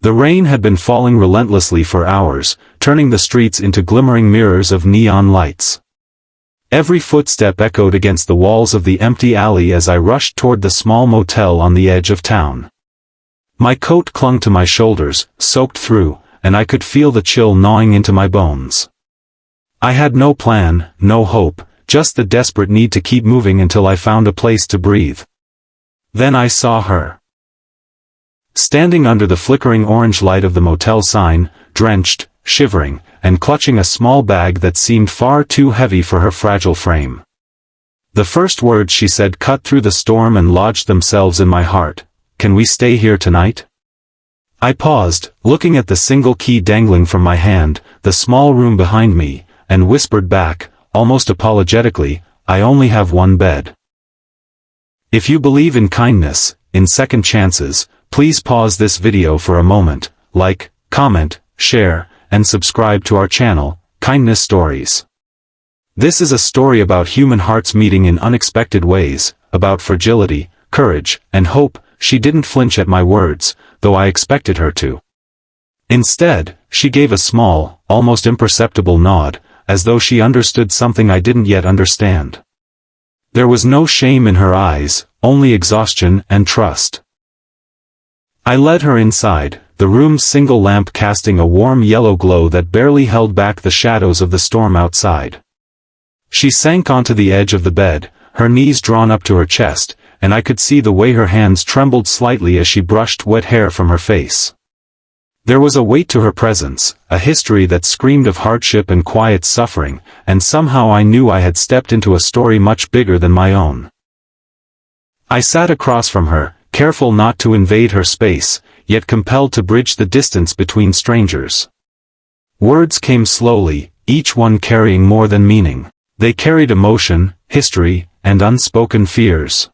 The rain had been falling relentlessly for hours, turning the streets into glimmering mirrors of neon lights. Every footstep echoed against the walls of the empty alley as I rushed toward the small motel on the edge of town. My coat clung to my shoulders, soaked through, and I could feel the chill gnawing into my bones. I had no plan, no hope, just the desperate need to keep moving until I found a place to breathe. Then I saw her. Standing under the flickering orange light of the motel sign, drenched, shivering, and clutching a small bag that seemed far too heavy for her fragile frame. The first words she said cut through the storm and lodged themselves in my heart. "Can we stay here tonight?" I paused, looking at the single key dangling from my hand, the small room behind me, and whispered back, almost apologetically, "I only have one bed." If you believe in kindness, in second chances, please pause this video for a moment, like, comment, share, and subscribe to our channel, Kindness Stories. This is a story about human hearts meeting in unexpected ways, about fragility, courage, and hope. She didn't flinch at my words, though I expected her to. Instead, she gave a small, almost imperceptible nod, as though she understood something I didn't yet understand. There was no shame in her eyes, only exhaustion and trust. I led her inside, the room's single lamp casting a warm yellow glow that barely held back the shadows of the storm outside. She sank onto the edge of the bed, her knees drawn up to her chest, and I could see the way her hands trembled slightly as she brushed wet hair from her face. There was a weight to her presence, a history that screamed of hardship and quiet suffering, and somehow I knew I had stepped into a story much bigger than my own. I sat across from her, careful not to invade her space, yet compelled to bridge the distance between strangers. Words came slowly, each one carrying more than meaning. They carried emotion, history, and unspoken fears.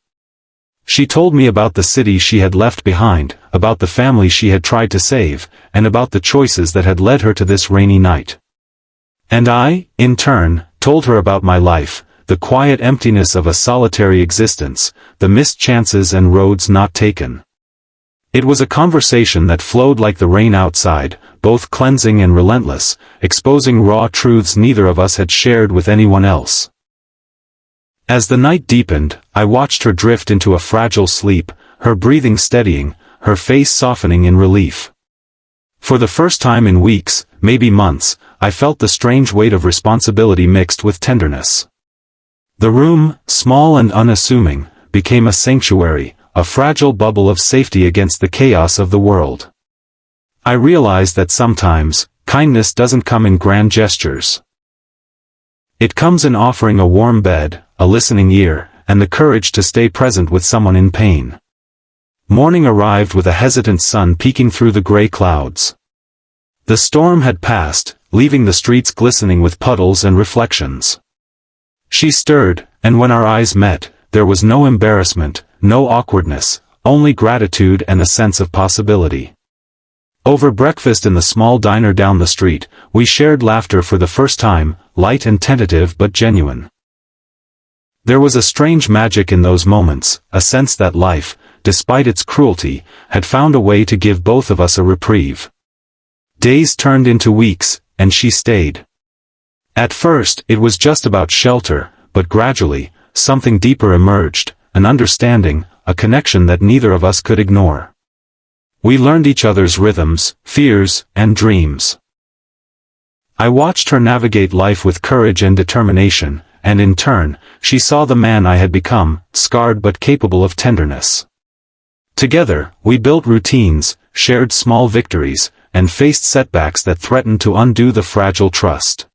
She told me about the city she had left behind, about the family she had tried to save, and about the choices that had led her to this rainy night. And I, in turn, told her about my life, the quiet emptiness of a solitary existence, the missed chances and roads not taken. It was a conversation that flowed like the rain outside, both cleansing and relentless, exposing raw truths neither of us had shared with anyone else. As the night deepened, I watched her drift into a fragile sleep, her breathing steadying, her face softening in relief. For the first time in weeks, maybe months, I felt the strange weight of responsibility mixed with tenderness. The room, small and unassuming, became a sanctuary, a fragile bubble of safety against the chaos of the world. I realized that sometimes, kindness doesn't come in grand gestures. It comes in offering a warm bed, a listening ear, and the courage to stay present with someone in pain. Morning arrived with a hesitant sun peeking through the gray clouds. The storm had passed, leaving the streets glistening with puddles and reflections. She stirred, and when our eyes met, there was no embarrassment, no awkwardness, only gratitude and a sense of possibility. Over breakfast in the small diner down the street, we shared laughter for the first time, light and tentative but genuine. There was a strange magic in those moments, a sense that life, despite its cruelty, had found a way to give both of us a reprieve. Days turned into weeks, and she stayed. At first, it was just about shelter, but gradually, something deeper emerged, an understanding, a connection that neither of us could ignore. We learned each other's rhythms, fears, and dreams. I watched her navigate life with courage and determination, and in turn, she saw the man I had become, scarred but capable of tenderness. Together, we built routines, shared small victories, and faced setbacks that threatened to undo the fragile trust.